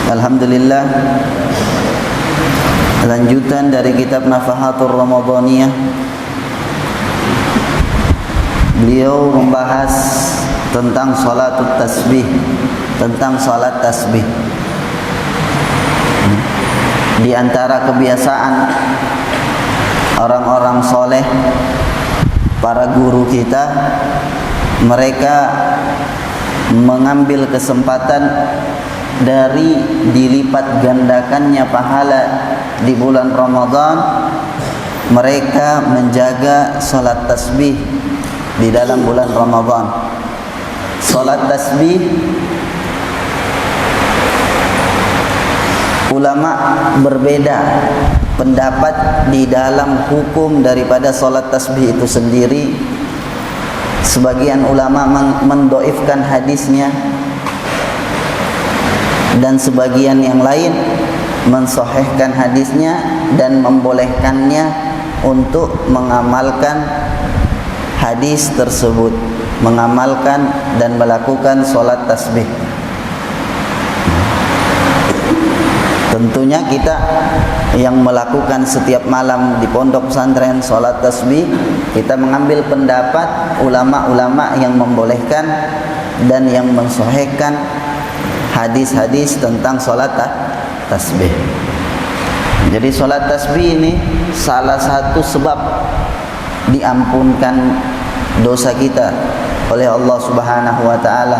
Alhamdulillah, lanjutan dari kitab Nafahatur Ramadhaniyah. Beliau membahas tentang salatut tasbih, tentang salat tasbih. Di antara kebiasaan orang-orang soleh, para guru kita, mereka mengambil kesempatan dari dilipat gandakannya pahala di bulan Ramadan. Mereka menjaga salat tasbih di dalam bulan Ramadan. Salat tasbih, ulama berbeda pendapat di dalam hukum daripada salat tasbih itu sendiri. Sebagian ulama mendoifkan hadisnya, dan sebagian yang lain mensahihkan hadisnya dan membolehkannya untuk mengamalkan hadis tersebut, mengamalkan dan melakukan salat tasbih. Tentunya kita yang melakukan setiap malam di pondok pesantren salat tasbih, kita mengambil pendapat ulama-ulama yang membolehkan dan yang mensahihkan hadis-hadis tentang salat tasbih. Jadi salat tasbih ini salah satu sebab diampunkan dosa kita oleh Allah Subhanahu wa taala.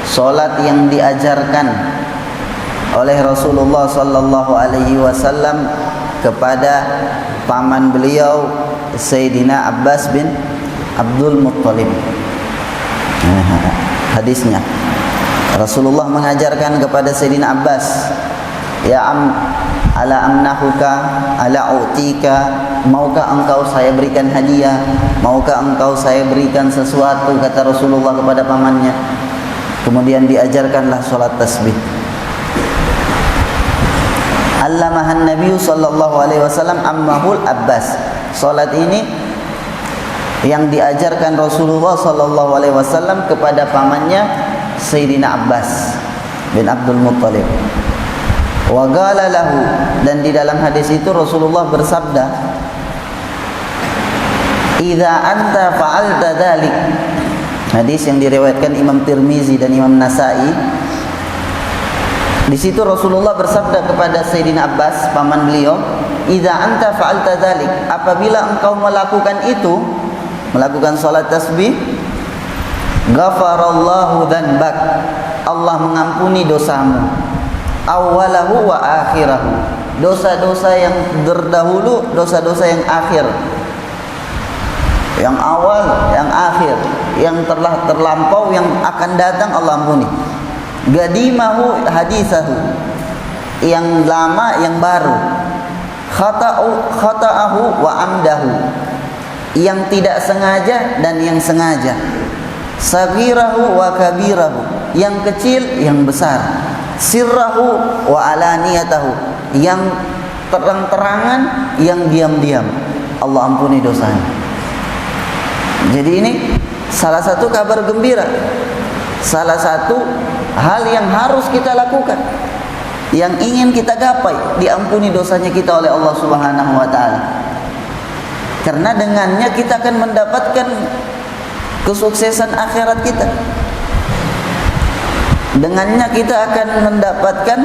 Salat yang diajarkan oleh Rasulullah sallallahu alaihi wasallam kepada paman beliau Sayyidina Abbas bin Abdul Muttalib. Hadisnya, Rasulullah mengajarkan kepada Sayyidina Abbas, "Ya am, ala amnahuka, ala utika, maukah engkau saya berikan hadiah? Maukah engkau saya berikan sesuatu?" kata Rasulullah kepada pamannya. Kemudian diajarkanlah salat tasbih. Allamahan Nabi sallallahu alaihi wasallam ammahul Abbas. Salat ini yang diajarkan Rasulullah sallallahu alaihi wasallam kepada pamannya Sayyidina Abbas bin Abdul Muttalib. Wa qala lahu, dan di dalam hadis itu Rasulullah bersabda, "Idza anta fa'alta dzalik." Hadis yang diriwayatkan Imam Tirmizi dan Imam Nasa'i. Di situ Rasulullah bersabda kepada Sayyidina Abbas, paman beliau, "Idza anta fa'alta dzalik." Apabila engkau melakukan itu, melakukan salat tasbih, ghafarallahu dzanbak, Allah mengampuni dosamu, awwalahu wa akhirahu, dosa-dosa yang terdahulu, dosa-dosa yang akhir, yang awal, yang akhir, yang telah terlampau, yang akan datang Allah ampuni. Gadimahu hadisahu, yang lama yang baru, khata'ahu wa amdahu, yang tidak sengaja dan yang sengaja, sagirahu wa kabirahu, yang kecil yang besar, sirrahu wa alaniyatahu, yang terang-terangan, yang diam-diam, Allah ampuni dosanya. Jadi ini salah satu kabar gembira, salah satu hal yang harus kita lakukan, yang ingin kita gapai, diampuni dosanya kita oleh Allah Subhanahu wa taala. Karena dengannya kita akan mendapatkan kesuksesan akhirat kita. Dengannya kita akan mendapatkan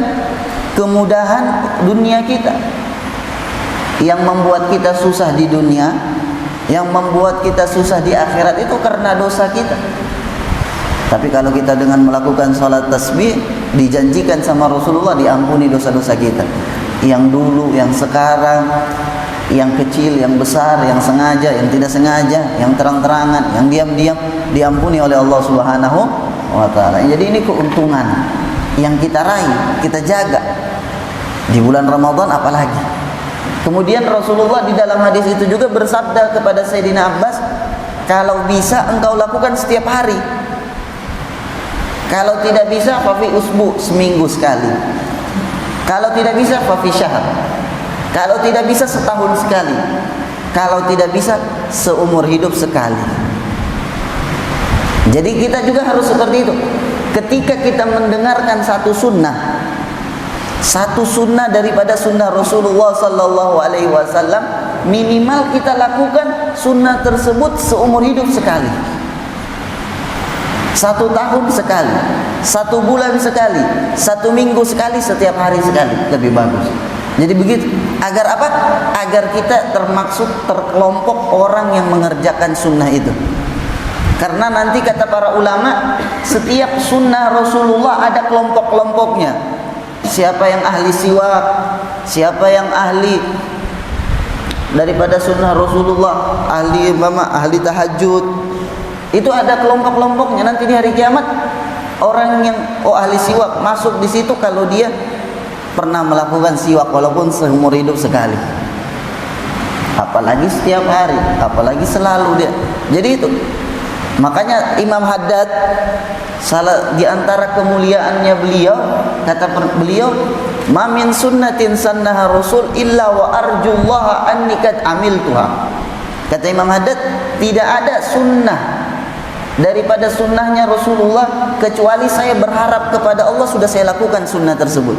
kemudahan dunia kita. Yang membuat kita susah di dunia, yang membuat kita susah di akhirat itu karena dosa kita. Tapi kalau kita dengan melakukan salat tasbih, dijanjikan sama Rasulullah diampuni dosa-dosa kita, yang dulu, yang sekarang, yang kecil, yang besar, yang sengaja, yang tidak sengaja, yang terang-terangan, yang diam-diam, diampuni oleh Allah Subhanahu wa taala. Jadi ini keuntungan yang kita raih, kita jaga di bulan Ramadan apalagi. Kemudian Rasulullah di dalam hadis itu juga bersabda kepada Sayyidina Abbas, "Kalau bisa engkau lakukan setiap hari. Kalau tidak bisa, fafi usbu, seminggu sekali. Kalau tidak bisa, fafi syahr. Kalau tidak bisa, setahun sekali. Kalau tidak bisa, seumur hidup sekali." Jadi kita juga harus seperti itu. Ketika kita mendengarkan satu sunnah, Satu sunnah daripada sunnah Rasulullah sallallahu alaihi wasallam, minimal kita lakukan sunnah tersebut seumur hidup sekali. 1 tahun sekali, 1 bulan sekali, 1 minggu sekali, setiap hari sekali, lebih bagus. Jadi begitu. Agar apa? Agar kita terkelompok orang yang mengerjakan sunnah itu. Karena nanti kata para ulama, setiap sunnah Rasulullah ada kelompok-kelompoknya. Siapa yang ahli siwak, siapa yang ahli daripada sunnah Rasulullah, ahli ahli tahajud. Itu ada kelompok-kelompoknya. Nanti di hari kiamat, orang yang ahli siwak masuk di situ kalau dia pernah melakukan siwak walaupun seumur hidup sekali. Apalagi setiap hari, apalagi selalu dia. Jadi itu. Makanya Imam Haddad, salah di antara kemuliaannya beliau, kata beliau, "Ma min sunnatin sannaha Rasul illa wa arjullaha anni kad amiltuha." Kata Imam Haddad, tidak ada sunnah daripada sunnahnya Rasulullah kecuali saya berharap kepada Allah sudah saya lakukan sunnah tersebut.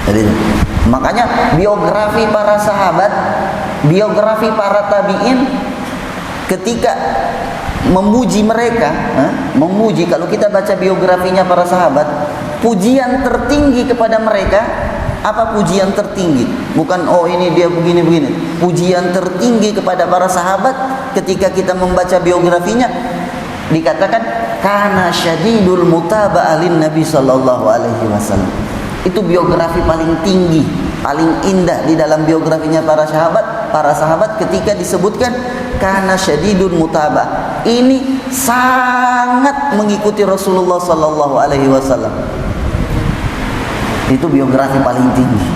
Jadi, makanya biografi para sahabat, biografi para tabi'in, ketika memuji mereka, memuji, kalau kita baca biografinya para sahabat, pujian tertinggi kepada mereka, apa pujian tertinggi? Bukan oh ini dia begini-begini. Pujian tertinggi kepada para sahabat ketika kita membaca biografinya, dikatakan kana syadidul mutaba'ah lin Nabi sallallahu alaihi wasallam. Itu biografi paling tinggi, paling indah di dalam biografinya para sahabat ketika disebutkan kana syadidul mutaba'ah. Ini sangat mengikuti Rasulullah sallallahu alaihi wasallam. Itu biografi paling tinggi.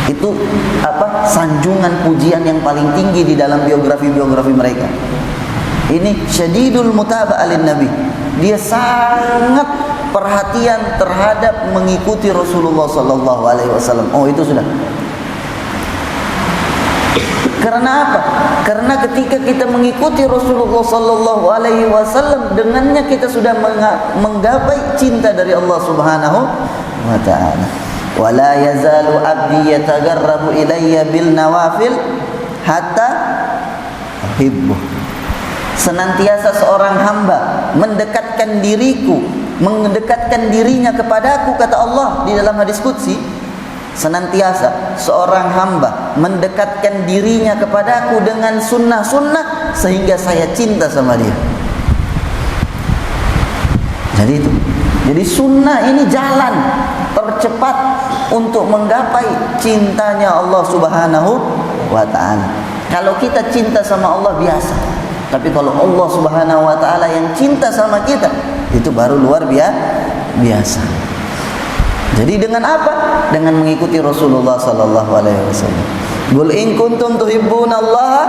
Itu apa? Sanjungan pujian yang paling tinggi di dalam biografi-biografi mereka. Ini syadidul mutaba'ah lin Nabi. Dia sangat perhatian terhadap mengikuti Rasulullah sallallahu alaihi wasallam. Oh, itu sudah. Karena apa? Karena ketika kita mengikuti Rasulullah sallallahu alaihi wasallam, dengannya kita sudah menggapai cinta dari Allah Subhanahu wa taala. Wala yazalu abdi yatagarrabu ilayya bil nawafil hatta uhibbu. Senantiasa seorang hamba mendekatkan dirinya kepadaku, kata Allah di dalam hadis qudsi. Senantiasa seorang hamba mendekatkan dirinya kepadaku dengan sunnah-sunnah sehingga saya cinta sama dia. Jadi itu. Jadi sunnah ini jalan tercepat untuk menggapai cintanya Allah Subhanahu wa ta'ala. Kalau kita cinta sama Allah biasa, tapi kalau Allah Subhanahu wa ta'ala yang cinta sama kita, itu baru luar biasa. Jadi dengan apa? Dengan mengikuti Rasulullah sallallahu alaihi wasallam. Qul in kuntum tuhibbunallaha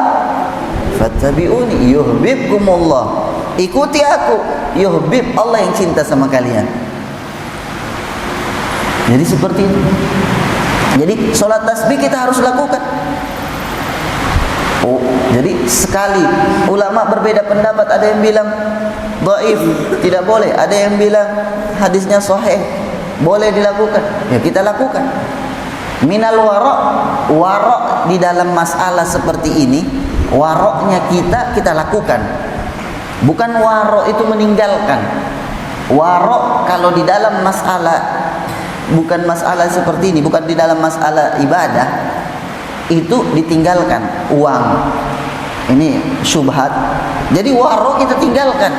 fattabi'uni yuhibbukumullah. Ikuti aku, yuhib, Allah yang cinta sama kalian. Jadi seperti itu. Jadi salat tasbih kita harus lakukan. Oh, jadi sekali ulama berbeda pendapat, ada yang bilang dhaif, tidak boleh, ada yang bilang hadisnya sahih, boleh dilakukan. Ya kita lakukan. Minal wara' di dalam masalah seperti ini, waroknya kita lakukan. Bukan waro itu meninggalkan. Waro kalau di dalam masalah, bukan masalah seperti ini, bukan di dalam masalah ibadah, itu ditinggalkan uang. Ini syubhat. Jadi waro kita tinggalkan.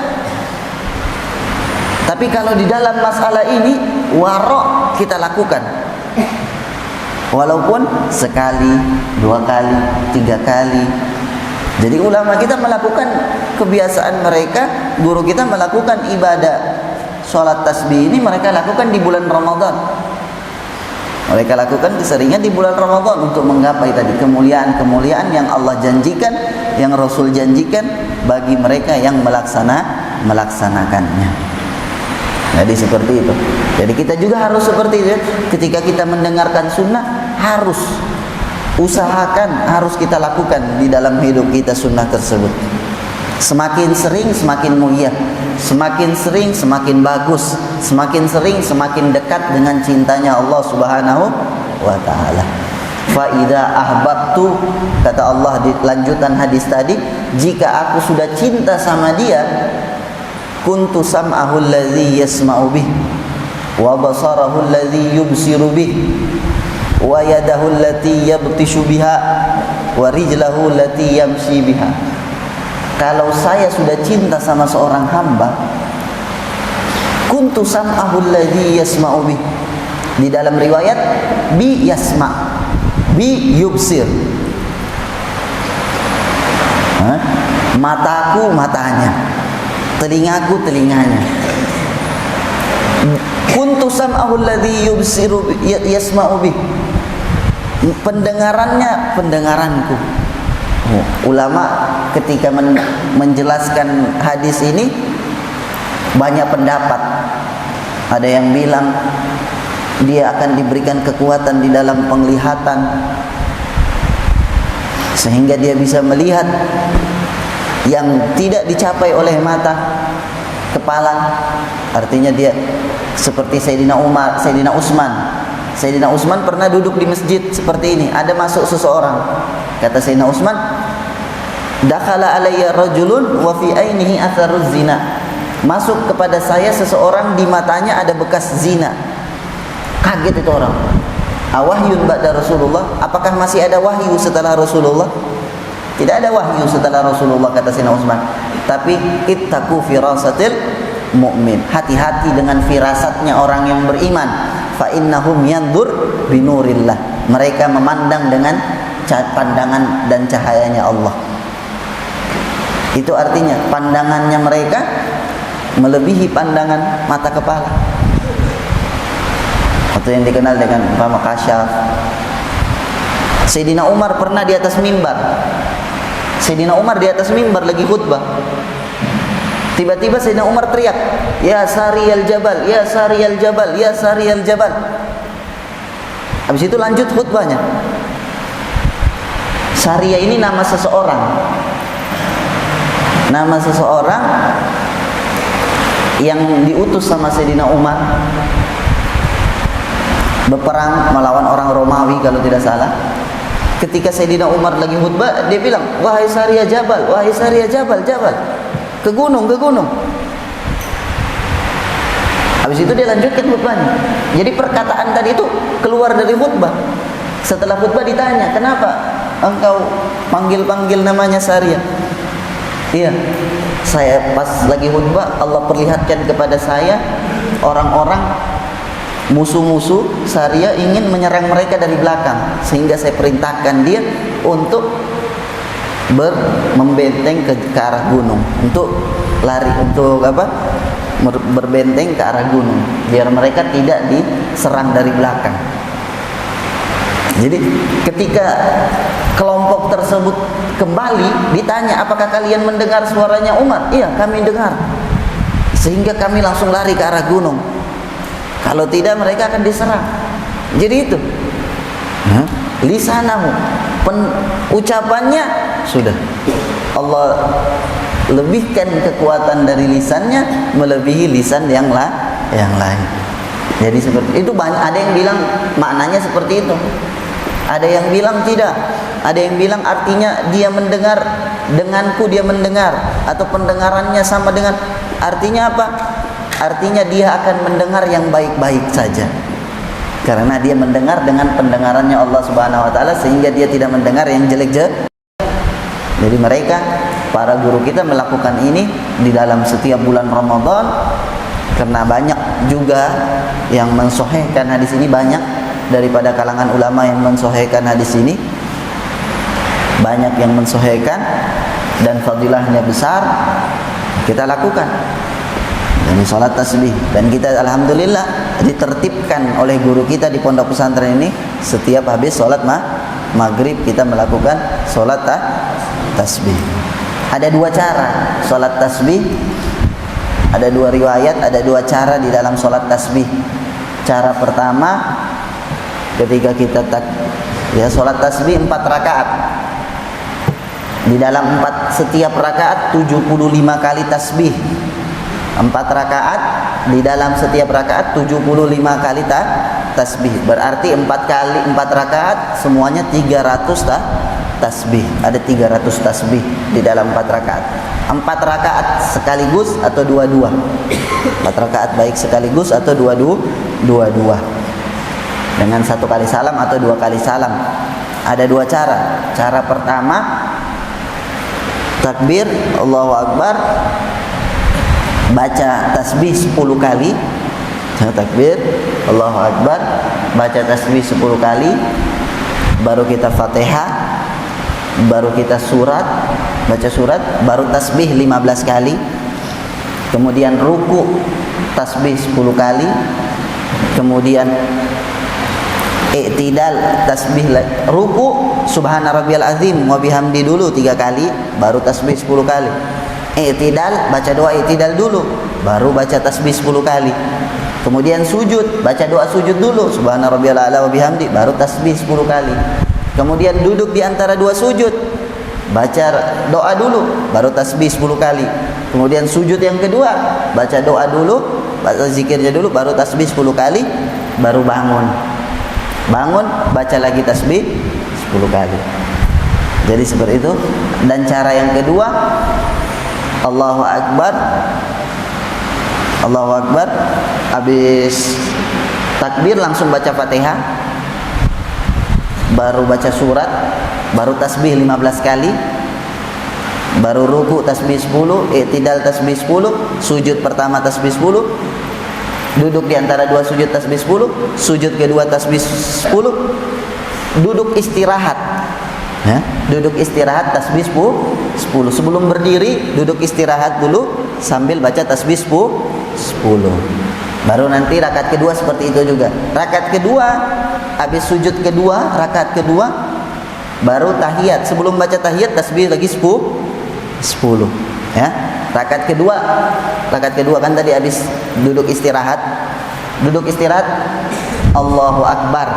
Tapi kalau di dalam masalah ini, waro kita lakukan. Walaupun sekali, 2 kali, 3 kali. Jadi ulama kita melakukan kebiasaan mereka, guru kita melakukan ibadah sholat tasbih ini mereka lakukan di bulan Ramadan. Mereka lakukan keseringan di bulan Ramadan untuk menggapai tadi kemuliaan-kemuliaan yang Allah janjikan, yang Rasul janjikan bagi mereka yang melaksanakannya. Jadi seperti itu. Jadi kita juga harus seperti itu. Ketika kita mendengarkan sunnah, harus usahakan, harus kita lakukan di dalam hidup kita sunnah tersebut. Semakin sering semakin mulia, semakin sering semakin bagus, semakin sering semakin dekat dengan cintanya Allah Subhanahu wa taala. Fa idza ahbabtu, kata Allah di lanjutan hadis tadi, jika aku sudah cinta sama dia, kuntu sam'ahu alladzi yasma'u bih wa basarahu alladzi yubsiru bih wa yadahu allati yabtishu biha wa rijlahu allati yamshi biha. Kalau saya sudah cinta sama seorang hamba, kuntu sam'ahu alladzi yasma'u bih. Di dalam riwayat bi yasma', bi yubsir. Mataku matanya, telingaku telinganya. Kuntu sam'ahu alladzi yubsiru yasma'u bih. Pendengarannya pendengaranku. Ulama ketika menjelaskan hadis ini banyak pendapat. Ada yang bilang dia akan diberikan kekuatan di dalam penglihatan sehingga dia bisa melihat yang tidak dicapai oleh mata kepala. Artinya dia seperti Sayyidina Umar, Sayyidina Utsman. Sayyidina Utsman pernah duduk di masjid seperti ini, ada masuk seseorang. Kata Sayyidina Utsman, dakhala alayya rajulun wa fi ainihi atharuz zina. Masuk kepada saya seseorang, di matanya ada bekas zina. Kaget itu orang. Awahyun ba'da Rasulullah, apakah masih ada wahyu setelah Rasulullah? Tidak ada wahyu setelah Rasulullah, kata Sayyidina Utsman. Tapi ittaqu firasatil mu'min, hati-hati dengan firasatnya orang yang beriman. Fa innahum yanzur binurillah, mereka memandang dengan pandangan dan cahayanya Allah. Itu artinya pandangannya mereka melebihi pandangan mata kepala, atau yang dikenal dengan umpama kasyaf. Sayyidina Umar pernah di atas mimbar. Sayyidina Umar di atas mimbar lagi khutbah. Tiba-tiba Sayyidina Umar teriak, "Ya Sariyal Jabal, ya Sariyal Jabal, ya Sariyal Jabal." Habis itu lanjut khutbahnya. Sariyah ini nama seseorang. Nama seseorang yang diutus sama Sayyidina Umar berperang melawan orang Romawi kalau tidak salah. Ketika Sayyidina Umar lagi khutbah, dia bilang, "Wahai Sariyah Jabal, wahai Sariyah Jabal, Jabal. Ke gunung, ke gunung." Habis itu dia lanjutkan khutbahnya. Jadi perkataan tadi itu keluar dari khutbah. Setelah khutbah ditanya, "Kenapa engkau panggil-panggil namanya Sariyah?" "Iya, saya pas lagi khutbah Allah perlihatkan kepada saya orang-orang musuh-musuh Sariyah ingin menyerang mereka dari belakang, sehingga saya perintahkan dia untuk membenteng ke arah gunung, untuk lari, untuk apa? Berbenteng ke arah gunung, biar mereka tidak diserang dari belakang." Jadi ketika kelompok tersebut kembali ditanya, "Apakah kalian mendengar suaranya Umar?" "Iya, kami dengar." Sehingga kami langsung lari ke arah gunung. Kalau tidak mereka akan diserang. Jadi itu lisanahu, ucapannya sudah Allah lebihkan kekuatan dari lisannya melebihi lisan yang lain. Jadi seperti itu. Banyak, ada yang bilang maknanya seperti itu, ada yang bilang tidak, ada yang bilang artinya dia mendengar denganku, dia mendengar, atau pendengarannya sama dengan. Artinya apa? Artinya dia akan mendengar yang baik-baik saja, karena dia mendengar dengan pendengarannya Allah Subhanahu wa taala, sehingga dia tidak mendengar yang jelek-jelek. Jadi mereka, para guru kita melakukan ini di dalam setiap bulan Ramadan, karena banyak juga yang mensahihkan hadis ini, banyak daripada kalangan ulama yang mensahihkan hadis ini, banyak yang mensahihkan dan fadilahnya besar. Kita lakukan ini salat tasbih, dan kita alhamdulillah ditertibkan oleh guru kita di pondok pesantren ini, setiap habis salat maghrib kita melakukan salat tasbih. Ada dua cara salat tasbih, ada dua riwayat, ada dua cara di dalam salat tasbih. Cara pertama, ketika kita salat tasbih 4 rakaat. Di dalam setiap rakaat 75 kali tasbih. 4 rakaat, di dalam setiap rakaat 75 kali tasbih. Berarti 4 rakaat semuanya 300 tasbih. Ada 300 tasbih di dalam 4 rakaat. 4 rakaat sekaligus atau dua-dua. 4 rakaat baik sekaligus atau dua-dua. Dengan 1 kali salam atau 2 kali salam. Ada 2 cara. Cara pertama, takbir Allahu Akbar, baca tasbih 10 kali. Takbir Allahu Akbar, baca tasbih 10 kali, baru kita Fatihah, baru kita baca surat, baru tasbih 15 kali. Kemudian ruku, tasbih 10 kali. Kemudian i'tidal, tasbih ruku subhana rabbiyal azim wa bihamdi dulu 3 kali, baru tasbih 10 kali. I'tidal, baca doa i'tidal dulu, baru baca tasbih 10 kali. Kemudian sujud, baca doa sujud dulu, subhana rabbiyal a'la wa bihamdi, baru tasbih 10 kali. Kemudian duduk di antara 2 sujud, baca doa dulu, baru tasbih 10 kali. Kemudian sujud yang kedua, baca doa dulu, baca zikirnya dulu, baru tasbih 10 kali, baru bangun, baca lagi tasbih 10 kali. Jadi seperti itu. Dan cara yang kedua, Allahu Akbar, habis takbir langsung baca Fatihah, baru baca surat, baru tasbih 15 kali, baru ruku tasbih 10, i'tidal tasbih 10, sujud pertama tasbih 10, duduk di antara 2 sujud tasbih 10, sujud kedua tasbih 10, duduk istirahat. Duduk istirahat tasbih 10. Sebelum berdiri duduk istirahat dulu sambil baca tasbih 10. Baru nanti rakaat kedua seperti itu juga. Rakaat kedua habis sujud kedua, rakaat kedua baru tahiyat. Sebelum baca tahiyat tasbih lagi 10. Ya. Rakaat kedua kan tadi habis duduk istirahat. Allahu Akbar.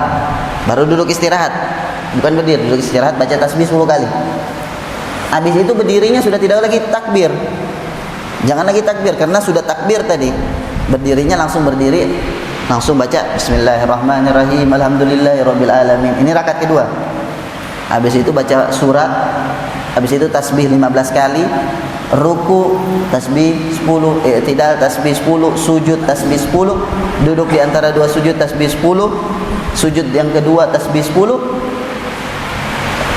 Baru duduk istirahat. Bukan berdiri, duduk istirahat, baca tasbih 10 kali. Habis itu berdirinya sudah tidak lagi takbir. Jangan lagi takbir karena sudah takbir tadi. Berdirinya langsung berdiri, langsung baca Bismillahirrahmanirrahim, Alhamdulillahirabbil alamin. Ini rakaat kedua. Habis itu baca surat, habis itu tasbih 15 kali, ruku tasbih 10, i'tidal tasbih 10, sujud tasbih 10, duduk di antara 2 sujud tasbih 10, sujud yang kedua tasbih 10.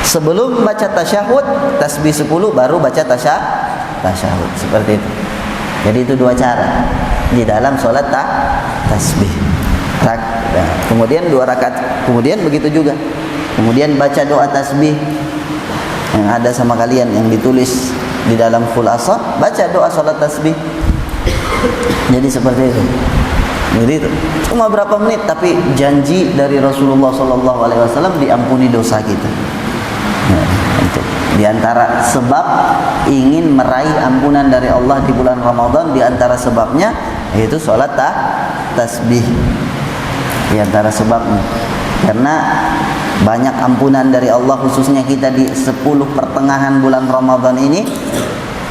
Sebelum baca tasyahud tasbih 10, baru baca tasyahud. Seperti itu. Jadi itu 2 cara di dalam sholat tasbih. Kemudian 2 rakaat, kemudian begitu juga. Kemudian baca doa tasbih yang ada sama kalian yang ditulis di dalam khulasa, baca doa sholat tasbih. Jadi seperti itu. Jadi itu cuma berapa menit, tapi janji dari Rasulullah SAW diampuni dosa kita. Di antara sebab ingin meraih ampunan dari Allah di bulan Ramadan, di antara sebabnya yaitu sholat tasbih. Di antara sebabnya, karena banyak ampunan dari Allah, khususnya kita di 10 pertengahan bulan Ramadan ini.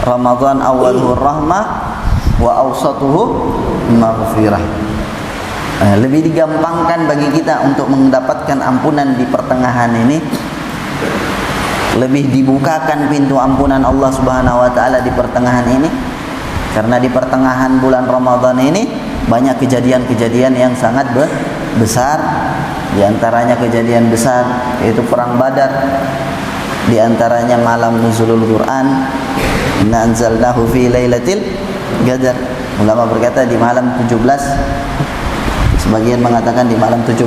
Ramadan awwaluhu rahmah wa awsatuhu maghfirah. Lebih digampangkan bagi kita untuk mendapatkan ampunan di pertengahan ini. Lebih dibukakan pintu ampunan Allah Subhanahu wa taala di pertengahan ini, karena di pertengahan bulan Ramadan ini banyak kejadian-kejadian yang sangat besar. Di antaranya kejadian besar yaitu perang Badar, di antaranya malam nuzulul Quran, inna anzalnahu fi lailatul qadar. Ulama berkata di malam 17, sebagian mengatakan di malam 17.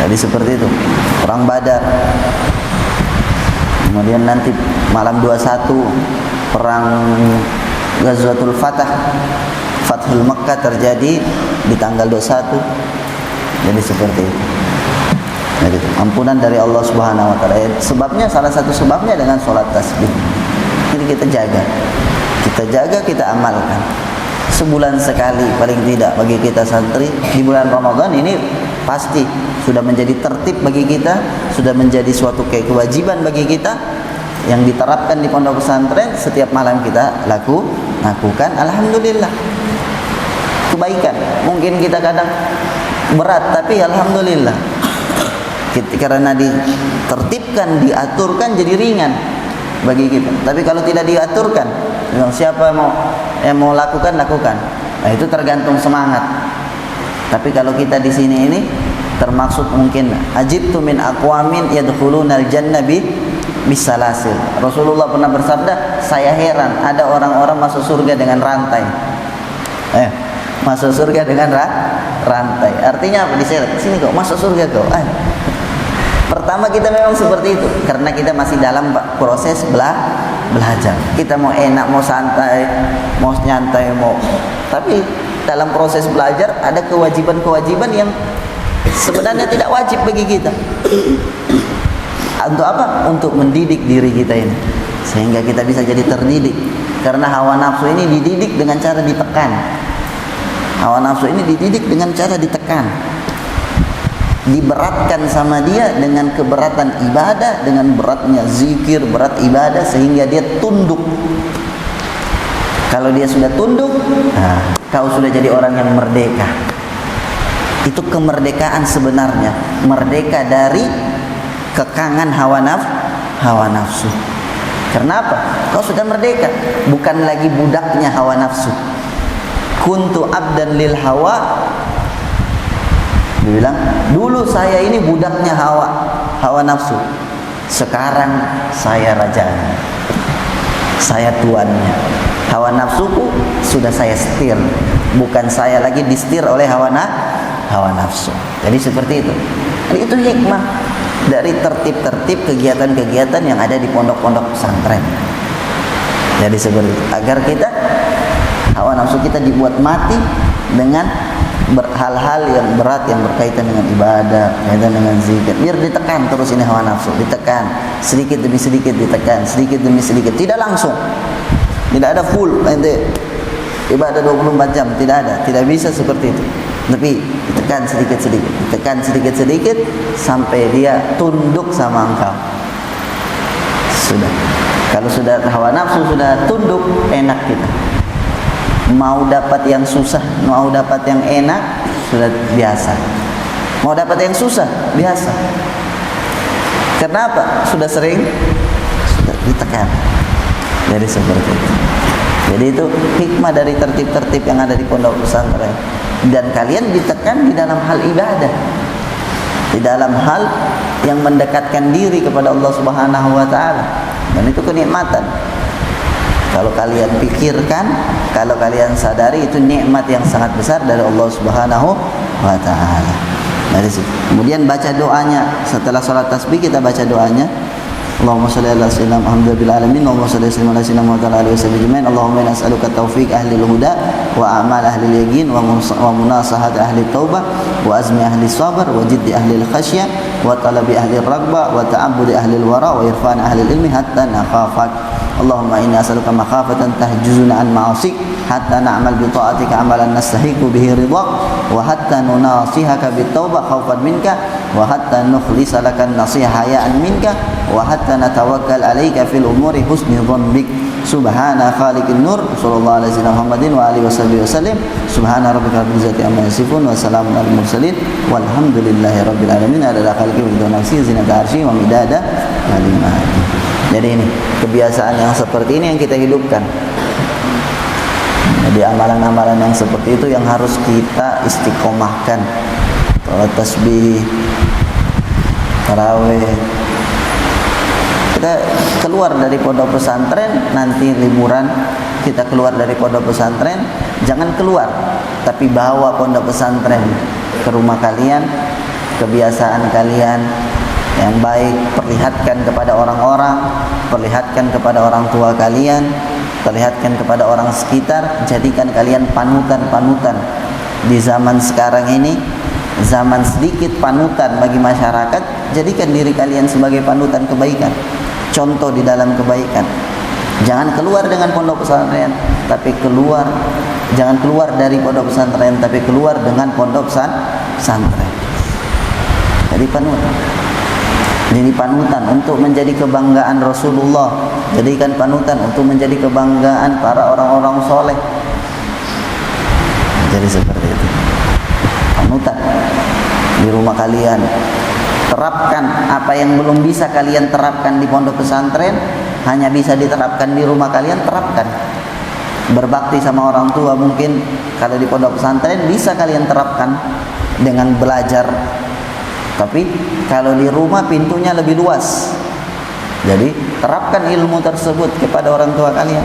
Jadi seperti itu, perang Badar. Kemudian nanti malam 21 perang Ghazwatul Fathul Makkah terjadi di tanggal 21. Jadi seperti itu. Jadi ampunan dari Allah Subhanahu wa taala. Sebabnya, salah satu sebabnya dengan sholat tasbih. Jadi kita jaga, kita amalkan. Sebulan sekali paling tidak bagi kita santri di bulan Ramadan ini pasti sudah menjadi tertib bagi kita, sudah menjadi suatu kewajiban bagi kita yang diterapkan di pondok pesantren. Setiap malam kita lakukan, alhamdulillah, kebaikan. Mungkin kita kadang berat, tapi alhamdulillah, karena ditertibkan, diaturkan, jadi ringan bagi kita. Tapi kalau tidak diaturkan, siapa yang mau lakukan. Nah, itu tergantung semangat. Tapi kalau kita di sini ini termaksud mungkin ajibtu min aqwamin yadkhulunal jannah bisalasil. Rasulullah pernah bersabda, saya heran ada orang-orang masuk surga dengan rantai. Masuk surga dengan rantai. Artinya apa? Diseret, sini kau masuk surga kau. Pertama kita memang seperti itu karena kita masih dalam proses belajar. Kita mau enak, mau santai, mau nyantai, tapi dalam proses belajar ada kewajiban-kewajiban yang sebenarnya tidak wajib bagi kita. Untuk apa? Untuk mendidik diri kita ini sehingga kita bisa jadi terdidik. Karena hawa nafsu ini dididik dengan cara ditekan. Hawa nafsu ini dididik dengan cara ditekan, diberatkan sama dia dengan keberatan ibadah, dengan beratnya zikir, berat ibadah, sehingga dia tunduk. Kalau dia sudah tunduk, kau sudah jadi orang yang merdeka. Itu kemerdekaan sebenarnya, merdeka dari kekangan hawa nafsu. Kenapa? Kau sudah merdeka, bukan lagi budaknya hawa nafsu. Kuntu abdan lil hawa. Dia bilang, dulu saya ini budaknya hawa nafsu. Sekarang saya rajanya, saya tuannya. Hawa nafsuku sudah saya setir, bukan saya lagi disetir oleh hawa nafsu. Jadi seperti itu. Jadi itu hikmah dari tertib-tertib kegiatan-kegiatan yang ada di pondok-pondok pesantren. Jadi seperti itu, agar kita hawa nafsu kita dibuat mati dengan hal-hal yang berat yang berkaitan dengan ibadah, berkaitan dengan zikir. Biar ditekan terus ini hawa nafsu, ditekan sedikit demi sedikit, ditekan sedikit demi sedikit. Tidak langsung, tidak ada full nanti ibadah 24 jam, tidak ada, tidak bisa seperti itu. Tapi ditekan sedikit-sedikit, ditekan sedikit-sedikit sampai dia tunduk sama engkau. Sudah. Kalau sudah hawa nafsu sudah tunduk, enak kita. Mau dapat yang susah, mau dapat yang enak, sudah biasa. Mau dapat yang susah, biasa. Kenapa? Sudah sering, sudah ditekan. Jadi seperti itu. Jadi itu hikmah dari tertib-tertib yang ada di pondok pesantren. Dan kalian ditekan di dalam hal ibadah, di dalam hal yang mendekatkan diri kepada Allah Subhanahu wa Ta'ala. Dan itu kenikmatan. Kalau kalian pikirkan, kalau kalian sadari, itu nikmat yang sangat besar dari Allah Subhanahu wa Ta'ala. Dari situ. Kemudian baca doanya. Setelah sholat tasbih kita baca doanya. Allahumma shalli ala sayyidina Muhammad bil alamin. Allahumma shalli ala sayyidina Muhammad alihi wasallam. Allahumma inna nas'aluka taufiq ahli al-huda wa a'mal ahli al-yaqin wa munasahat ahli at-taubah wa azmi ahli as-sabr wa jiddi ahli al-khasyah wa talabi ahli ar-raghbah wa ta'abbudi ahli al-wara wa irfan ahli al-ilmi hatta nakhafak. Allahumma inna as'aluka makhafatan tahjuzuna an ma'asik hatta na'mal bi ta'atika amalan nastahiqu bihi ridhak wa hatta nunasihaka bit taubah khaufan minka wa hatta nukhlisa laka an-nasiha haya'an minka wa hatta natawakkal 'alaika fil umuri husni dhanbik. Subhana khaliqin nur sallallahu alaihi Muhammadin wa alihi wasallam. Subhana rabbika rabbil izzati amma yasifun wa salamun alal mursalin walhamdulillahi rabbil alamin. Adada khalqi wa nafsi zinata arsy wa midada kalimati. Jadi ini kebiasaan yang seperti ini yang kita hidupkan. Jadi amalan-amalan yang seperti itu yang harus kita istiqomahkan. Salat tasbih, tarawih. Kita keluar dari pondok pesantren, nanti liburan kita keluar dari pondok pesantren, jangan keluar, tapi bawa pondok pesantren ke rumah kalian, kebiasaan kalian yang baik, perlihatkan kepada orang-orang, perlihatkan kepada orang tua kalian, perlihatkan kepada orang sekitar, jadikan kalian panutan-panutan di zaman sekarang ini, zaman sedikit panutan bagi masyarakat. Jadikan diri kalian sebagai panutan kebaikan, contoh di dalam kebaikan. Jangan keluar dengan pondok pesantren, tapi jangan keluar dari pondok pesantren, tapi keluar dengan pondok pesantren. Jadi panutan. Jadi panutan untuk menjadi kebanggaan Rasulullah. Jadikan panutan untuk menjadi kebanggaan para orang-orang soleh. Jadi seperti itu. Panutan di rumah kalian. Terapkan apa yang belum bisa kalian terapkan di pondok pesantren, hanya bisa diterapkan di rumah kalian, terapkan. Berbakti sama orang tua mungkin kalau di pondok pesantren bisa kalian terapkan dengan belajar. Tapi kalau di rumah pintunya lebih luas. Jadi terapkan ilmu tersebut kepada orang tua kalian.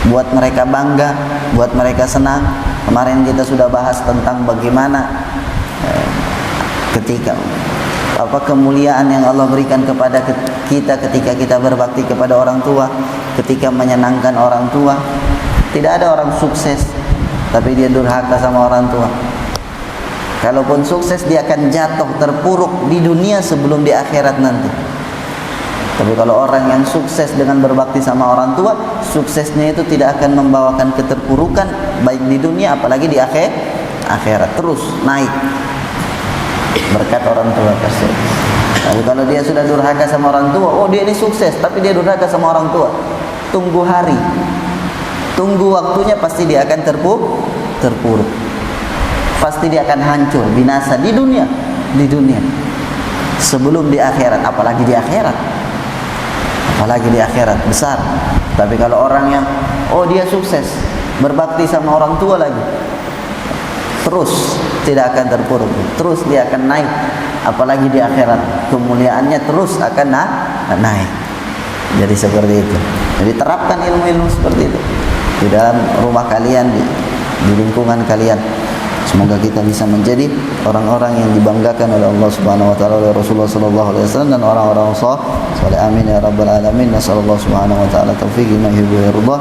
Buat mereka bangga, buat mereka senang. Kemarin kita sudah bahas tentang bagaimana ketika kemuliaan yang Allah berikan kepada kita ketika kita berbakti kepada orang tua, ketika menyenangkan orang tua. Tidak ada orang sukses tapi dia durhaka sama orang tua. Kalaupun sukses dia akan jatuh terpuruk di dunia sebelum di akhirat nanti. Tapi kalau orang yang sukses dengan berbakti sama orang tua, suksesnya itu tidak akan membawakan keterpurukan baik di dunia apalagi di akhirat, terus naik berkat orang tua tersebut. Tapi kalau dia sudah durhaka sama orang tua, oh dia ini sukses tapi dia durhaka sama orang tua, tunggu hari, tunggu waktunya, pasti dia akan terpuruk. Pasti dia akan hancur, binasa di dunia sebelum di akhirat, apalagi di akhirat besar. Tapi kalau orang yang oh dia sukses berbakti sama orang tua lagi, terus tidak akan terpuruk, terus dia akan naik, apalagi di akhirat kemuliaannya terus akan naik. Jadi seperti itu. Jadi terapkan ilmu-ilmu seperti itu di dalam rumah kalian, di lingkungan kalian. Semoga kita bisa menjadi orang-orang yang dibanggakan oleh Allah Subhanahu wa taala, oleh Rasulullah sallallahu alaihi wasallam dan orang-orang saleh. Amin ya rabbal alamin. Nasallallahu subhanahu wa taala taufiq lima yuhibbu wa yarda.